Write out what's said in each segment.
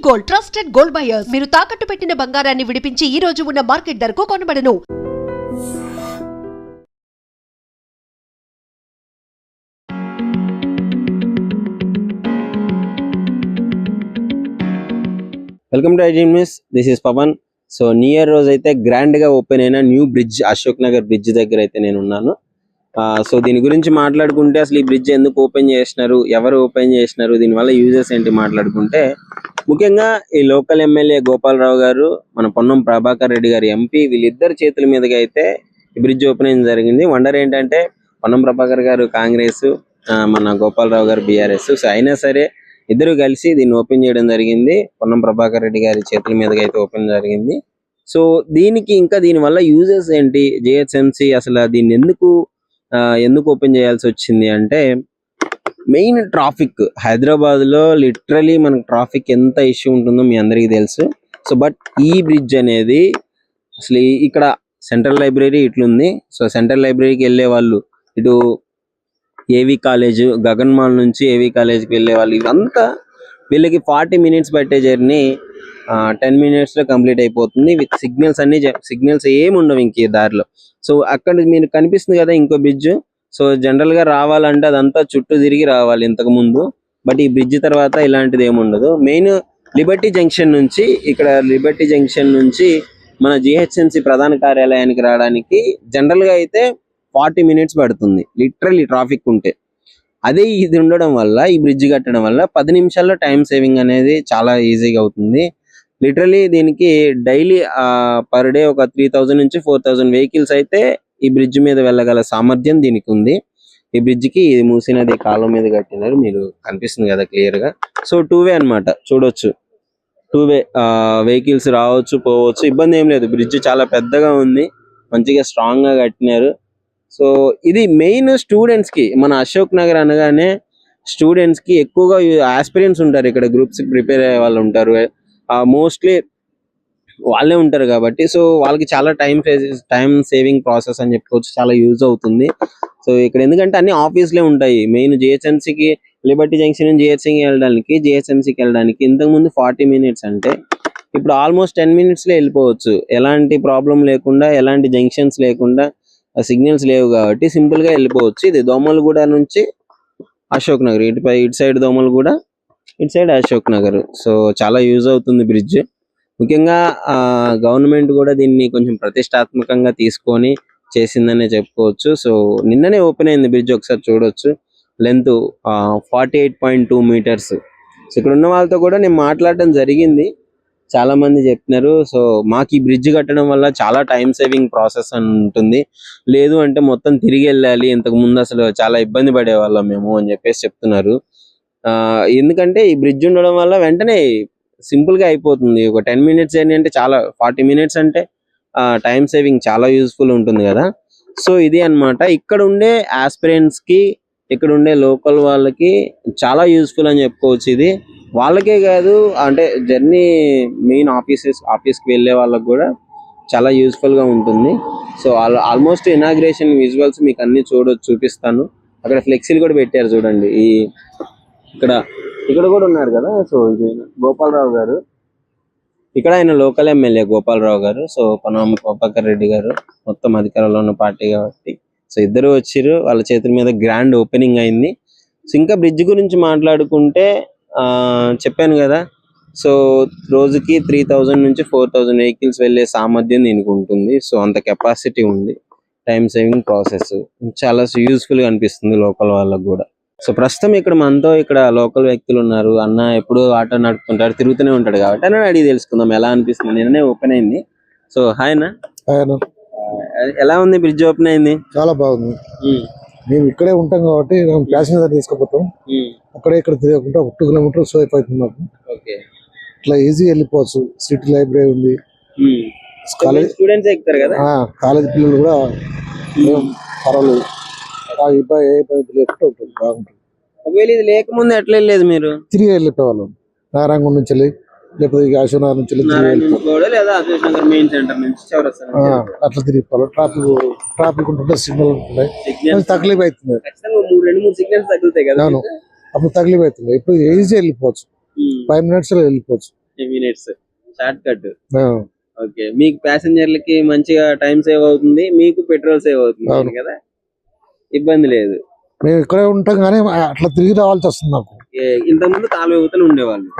Gold trusted gold buyers మీరు తాకట్టు పెట్టిన బంగారాన్ని విడిపించి ఈ రోజు ఉన్న మార్కెట్ ధరకు కొనబడను. Welcome to iDream News. This is Pavan. So new year రోజు అయితే గ్రాండ్ గా ఓపెన్ అయిన new bridge Ashok Nagar bridge దగ్గర అయితే నేను ఉన్నాను. సో దీని గురించి మాట్లాడుకుంటే అసలు ఈ బ్రిడ్జ్ ఎందుకు ఓపెన్ చేసినారు, ఎవరు ఓపెన్ చేసినారు, దీనివల్ల యూజెస్ ఏంటి మాట్లాడుకుంటే, ముఖ్యంగా ఈ లోకల్ ఎమ్మెల్యే గోపాలరావు గారు, మన పొన్నం ప్రభాకర్ రెడ్డి గారు ఎంపీ, వీళ్ళిద్దరు చేతుల మీదుగా అయితే ఈ బ్రిడ్జ్ ఓపెన్ జరిగింది. వండర్ ఏంటంటే పొన్నం ప్రభాకర్ గారు కాంగ్రెస్, మన గోపాలరావు గారు బీఆర్ఎస్. సో అయినా సరే ఇద్దరు కలిసి దీన్ని ఓపెన్ చేయడం జరిగింది. పొన్నం ప్రభాకర్ రెడ్డి గారి చేతుల మీదుగా అయితే ఓపెన్ జరిగింది. సో దీనికి ఇంకా దీనివల్ల యూజెస్ ఏంటి, జిహెచ్ఎంసీ అసలు దీన్ని ఎందుకు ఓపెన్ చేయాల్సి వచ్చింది అంటే, మెయిన్ ట్రాఫిక్ హైదరాబాద్ లో లిటరలీ మనకు ట్రాఫిక్ ఎంత ఇష్యూ ఉంటుందో మీ అందరికీ తెలుసు. సో బట్ ఈ బ్రిడ్జ్ అనేది అసలు ఇక్కడ సెంట్రల్ లైబ్రరీ ఇట్లుంది. సో సెంట్రల్ లైబ్రరీకి వెళ్ళే వాళ్ళు, ఇటు ఏవి కాలేజ్, గగన్ మాల్ నుంచి ఏవి కాలేజ్కి వెళ్ళే వాళ్ళు, ఇదంతా వీళ్ళకి 40 minutes పట్టే జర్నీ 10 minutes లో కంప్లీట్ అయిపోతుంది. విత్ సిగ్నల్స్ అన్ని, సిగ్నల్స్ ఏమి ఉండవు ఇంక దారిలో. సో అక్కడ మీరు కనిపిస్తుంది కదా ఇంకో బ్రిడ్జ్. సో జనరల్ గా రావాలంటే అదంతా చుట్టూ తిరిగి రావాలి ఇంతకు ముందు. బట్ ఈ బ్రిడ్జ్ తర్వాత ఇలాంటిది ఏమి ఉండదు. మెయిన్ లిబర్టీ జంక్షన్ నుంచి మన జిహెచ్ఎంసీ ప్రధాన కార్యాలయానికి రావడానికి జనరల్ గా అయితే 40 minutes పడుతుంది లిటరల్లీ ట్రాఫిక్ ఉంటే. అదే ఇది ఉండడం వల్ల, ఈ బ్రిడ్జ్ కట్టడం వల్ల 10 నిమిషాల్లో టైం సేవింగ్ అనేది చాలా ఈజీగా అవుతుంది. లిటరలీ దీనికి డైలీ పర్ డే ఒక 3000 నుంచి 4000 వెహికల్స్ అయితే ఈ బ్రిడ్జ్ మీద వెళ్ళగల సామర్థ్యం దీనికి ఉంది. ఈ బ్రిడ్జ్ కి ఇది మూసీ నది కాలువ మీద కట్టినారు, మీరు కనిపిస్తుంది కదా క్లియర్ గా. సో 2 వే అన్నమాట, చూడొచ్చు. 2 వే వెహికల్స్ రావచ్చు పోవచ్చు, ఇబ్బంది ఏం లేదు. బ్రిడ్జ్ చాలా పెద్దగా ఉంది, మంచిగా స్ట్రాంగ్ గా కట్టినారు. సో ఇది మెయిన్ స్టూడెంట్స్ కి, మన అశోక్ నగర్ అనగానే స్టూడెంట్స్ కి ఎక్కువగా ఆస్పిరెంట్స్ ఉంటారు ఇక్కడ, గ్రూప్స్ కి ప్రిపేర్ అయ్యే వాళ్ళు ఉంటారు, మోస్ట్లీ వాళ్ళే ఉంటారు కాబట్టి. సో వాళ్ళకి చాలా టైం సేవింగ్ ప్రాసెస్ అని చెప్పుకోవచ్చు, చాలా యూజ్ అవుతుంది. సో ఇక్కడ ఎందుకంటే అన్ని ఆఫీస్లే ఉంటాయి. మెయిన్ జిహెచ్ఎంసీకి, లిబర్టీ జంక్షన్ నుంచి జిహెచ్ఎంసీకి వెళ్ళడానికి ఇంతకు ముందు 40 minutes అంటే ఇప్పుడు ఆల్మోస్ట్ 10 minutes లో వెళ్ళిపోవచ్చు. ఎలాంటి ప్రాబ్లం లేకుండా, ఎలాంటి జంక్షన్స్ లేకుండా, సిగ్నల్స్ లేవు కాబట్టి సింపుల్ గా వెళ్ళిపోవచ్చు. ఇది దోమలగూడ నుంచి అశోక్ నగర్, ఇటు సైడ్ దోమలగూడ, ఇటు సైడ్ అశోక్ నగర్. సో చాలా యూజ్ అవుతుంది బ్రిడ్జ్. ముఖ్యంగా గవర్నమెంట్ కూడా దీన్ని కొంచెం ప్రతిష్టాత్మకంగా తీసుకొని చేసిందనే చెప్పుకోవచ్చు. సో నిన్ననే ఓపెన్ అయింది బ్రిడ్జ్, ఒకసారి చూడొచ్చు. Length 48.2 meters. సో ఇక్కడ ఉన్న వాళ్ళతో కూడా నేను మాట్లాడడం జరిగింది, చాలా మంది చెప్తున్నారు. సో మాకు ఈ బ్రిడ్జ్ కట్టడం వల్ల చాలా టైం సేవింగ్ ప్రాసెస్ అని ఉంటుంది, లేదు అంటే మొత్తం తిరిగి వెళ్ళాలి, ఇంతకు ముందు అసలు చాలా ఇబ్బంది పడేవాళ్ళం మేము అని చెప్పేసి చెప్తున్నారు. ఎందుకంటే ఈ బ్రిడ్జ్ ఉండడం వల్ల వెంటనే సింపుల్ గా అయిపోతుంది. ఒక 10 minutes జర్నీ అంటే చాలా, 40 minutes అంటే టైం సేవింగ్ చాలా యూస్ఫుల్ ఉంటుంది కదా. సో ఇది అన్నమాట ఇక్కడ ఉండే ఆస్పిరెంట్స్ కి, ఇక్కడ ఉండే లోకల్ వాళ్ళకి చాలా యూస్ఫుల్ అని చెప్పుకోవచ్చు. ఇది వాళ్ళకే కాదు, అంటే జర్నీ మెయిన్ ఆఫీస్కి వెళ్ళే వాళ్ళకి కూడా చాలా యూస్ఫుల్ గా ఉంటుంది. సో ఆల్మోస్ట్ ఇనాగ్రేషన్ విజువల్స్ మీకు అన్ని చూపిస్తాను. అక్కడ ఫ్లెక్సీలు కూడా పెట్టారు చూడండి. ఇక్కడ కూడా ఉన్నారు కదా. సో ఇది గోపాలరావు గారు, ఇక్కడ ఆయన లోకల్ ఎమ్మెల్యే గోపాలరావు గారు. సో పొన్నం ప్రభాకర్ రెడ్డి గారు మొత్తం అధికారంలో ఉన్న పార్టీ కాబట్టి సో ఇద్దరు వచ్చిర్రు, వాళ్ళ చేతుల మీద గ్రాండ్ ఓపెనింగ్ అయింది. సో ఇంకా బ్రిడ్జ్ గురించి మాట్లాడుకుంటే చెప్పాను కదా, సో రోజుకి 3000 నుంచి 4000 వెహికల్స్ వెళ్ళే సామర్థ్యం దీనికి ఉంటుంది. సో అంత కెపాసిటీ ఉంది. టైం సేవింగ్ ప్రాసెస్ చాలా యూస్ఫుల్ గా అనిపిస్తుంది లోకల్ వాళ్ళకు కూడా. సో ప్రస్తుతం మనతో ఇక్కడ లోకల్ వ్యక్తులు ఉన్నారు. అన్న ఎప్పుడు ఆటో నడుపుతుంటారు, తిరుగుతూనే ఉంటాడు కాబట్టి అన్న అడిగి తెలుసుకుందాం ఎలా అనిపిస్తుంది. నిన్ననే ఓపెన్ అయింది. సో హాయ్ అన్న, ఎలా ఉంది బ్రిడ్జ్ ఓపెన్ అయింది? చాలా బాగుంది. మేము ఇక్కడే ఉంటాం కాబట్టి ప్యాసింజర్ తీసుకుపోతాం, అక్కడే ఇక్కడ తిరగకుండా 2 kilometers సేఫ్ అవుతుంది మాకు. ఇట్లా ఈజీ వెళ్ళిపోవచ్చు. సిటీ లైబ్రరీ ఉంది, కాలేజ్ స్టూడెంట్స్ ఎక్కుతారు కదా, కాలేజ్ పిల్లలు కూడా పర్వాలేదు, ఏ ఇబ్బంది లేకుండా ఉంటుంది, బాగుంటుంది. ఒకవేళ ఇది లేకముందు ఎట్లా వెళ్ళలేదు మీరు? తిరిగి వెళ్ళిపోయేవాళ్ళం, నారాయణగూడ నుంచి వెళ్ళి, లేకపోతే అశోక్నగర్ నుంచి అట్లా తిరిగిపోవాలి. ట్రాఫిక్ ఉంటుంటే సిగ్నల్ ఉంటున్నాయి, తక్లీఫ్ అవుతుంది. అవును, అప్పుడు తక్లీఫ్ అవుతుంది. ఇప్పుడు ఈజీ వెళ్ళిపోవచ్చు, 5 minutes లో వెళ్ళిపోవచ్చు. 10 minutes షార్ట్ కట్. ఓకే, మీకు ప్యాసింజర్లకి మంచిగా టైం సేవ్ అవుతుంది, మీకు పెట్రోల్ సేవ్ అవుతుంది కదా, ఇబ్బంది లేదు. మేము ఇక్కడే ఉంటాం కానీ అట్లా తిరిగి రావాల్సి వస్తుంది నాకు. ఇంతకుముందు కాలువ యువతలు ఉండేవాళ్ళు,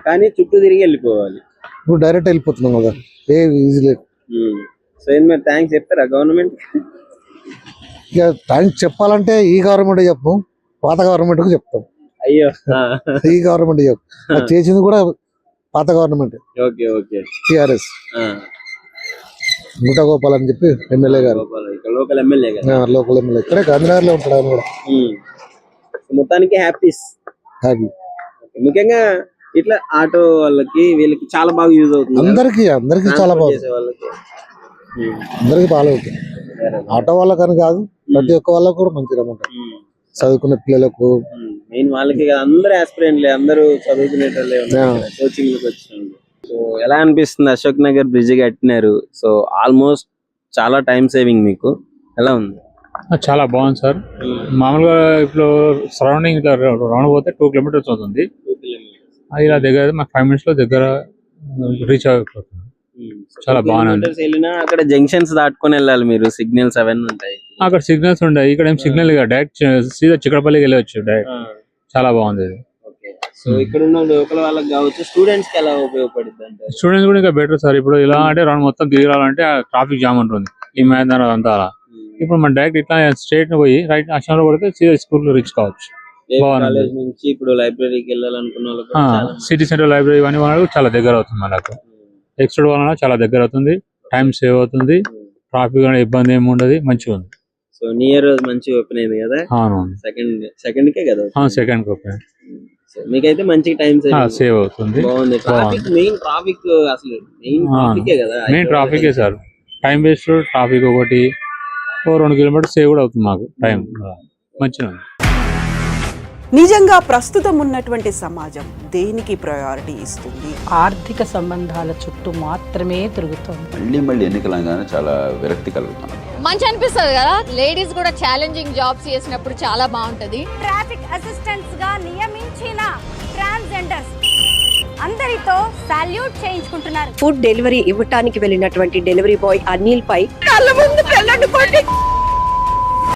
కానీ చుట్టూ తిరిగి వెళ్ళిపోవాలి. ఇప్పుడు డైరెక్ట్ వెళ్ళిపోతున్నాం కదా, ఏ ఈజీ లేదు. సో ఏంది మరి థ్యాంక్స్ చెప్తారా గవర్నమెంట్? ఇక థ్యాంక్స్ చెప్పాలంటే ఈ గవర్నమెంట్ చెప్పు, పాత గవర్నమెంట్ కు చెప్తాం. అయ్యో, ఈ గవర్నమెంట్ చెప్పు, అది చేసింది కూడా పాత గవర్నమెంట్. ఓకే ఓకే, టిఆర్ఎస్ ముఠగోపాల్ అని చెప్పి ఎమ్మెల్యే గారు, లోకల్ ఎమ్మెల్యే గారు, లోకల్ ఎమ్మెల్యే ఇక్కడే గాంధీనగర్ లో ఉంటాడు ఆయన కూడా. మొత్తానికి హ్యాపీస్. హ్యాపీ. ముఖ్యంగా ఇట్లా ఆటో వాళ్ళకి వీళ్ళకి చాలా బాగా యూజ్ అవుతుంది. అందరికి చాలా బాగుంది, అందరికి బాగా అవుతుంది. ఆటో వాళ్ళకని కాదు, ప్రతి ఒక్క వాళ్ళకు కూడా మంచిగా ఉంటుంది. చదువుకునే పిల్లలకు మెయిన్ వాళ్ళకి అందరూ ఆస్పిరెంట్లే, అందరూ చదువుకునేటోళ్ళే కోచింగ్ లకు వచ్చిన. సో ఎలా అనిపిస్తుంది? అశోక్ నగర్ బ్రిడ్జ్ కట్టినారు, సో ఆల్మోస్ట్ చాలా టైం సేవింగ్ మీకు ఎలా ఉంది? చాలా బాగుంది సార్. మామూలుగా ఇప్పుడు సరౌండింగ్ ఇట్లా రౌండ్ పోతే 2 kilometers అవుతుంది, అది ఇలా దగ్గర మాకు 5 minutes లో దగ్గర రీచ్ అయిపోతుంది. చాలా బాగుంది. అక్కడ జంక్షన్స్ దాటుకొని వెళ్ళాలి మీరు, సిగ్నల్స్ అవన్నీ ఉంటాయి అక్కడ, సిగ్నల్స్ ఉంటాయి. ఇక్కడ ఏం సిగ్నల్ డైరెక్ట్ సీదా చిక్కడపల్లికి వెళ్ళవచ్చు డైరెక్ట్. చాలా బాగుంది ఇది. సో ఇక్కడ ఉన్న లోకల్ వాళ్ళకి కావచ్చు, స్టూడెంట్స్ కి ఎలా ఉపయోగపడుతుంది అంటే? స్టూడెంట్స్ కూడా ఇంకా బెటర్ సార్. ఇప్పుడు ఇలా అంటే రౌండ్ మొత్తం తిరగాలంటే ట్రాఫిక్ జామ్ ఉంటుంది ఈ మైదానం అంతా. ఇప్పుడు మనం డైరెక్ట్ ఇట్లా స్ట్రైట్ పోయి రైట్ అక్షరంలో పడితే సీదా స్కూల్ రీచ్ కావచ్చు. కాలేజ్ నుంచి ఇప్పుడు లైబ్రరీకి వెళ్ళాలనుకున్న వాళ్ళకి, సిటీ సెంటర్ లైబ్రరీ ఇవన్నీ వాళ్ళకి చాలా దగ్గర అవుతుంది. మనకు ఎక్స్ట్రా వలన చాలా దగ్గర అవుతుంది, టైం సేవ్ అవుతుంది, ట్రాఫిక్ అనే ఇబ్బంది ఏమి ఉండదు, మంచిగా ఉంది. సో నియర్ మంచిగా ఓపెన్ అయింది కదా? సెకండ్ కే కదా? Second open. మీకైతే మంచి టైం సేవ్ అవుతుంది. బాగుంది. మెయిన్ ట్రాఫిక్ అసలు మెయిన్ ట్రాఫికే కదా? మెయిన్ ట్రాఫికే సార్. టైం వేస్ట్, ట్రాఫిక్ ఒకటి 2 kilometers సేవ్ కూడా అవుతుంది మాకు టైం. మంచిగా ఉంది. నిజంగా ప్రస్తుతం ఉన్నటువంటి సమాజం దేనికి ప్రయారిటీ ఇస్తుంది? ఆర్థిక సంబంధాల చుట్టూ మాత్రమే తిరుగుతుంది. మళ్ళీ ఎన్నికలంగానే చాలా విరక్తి కలుగుతాను. మంచి అనిపిస్తుంది కదా, లేడీస్ కూడా ఛాలెంజింగ్ జాబ్స్ చేసినప్పుడు చాలా బాగుంటది. ట్రాఫిక్ అసిస్టెంట్స్ గా నియమించిన ట్రాన్స్జెండర్స్ అందరితో సాల్యూట్ చేయించుకుంటున్నారు. ఫుడ్ డెలివరీ ఇవ్వటానికి వెళ్ళినటువంటి డెలివరీ బాయ్ అనిల్ పై కళ్ళ ముందు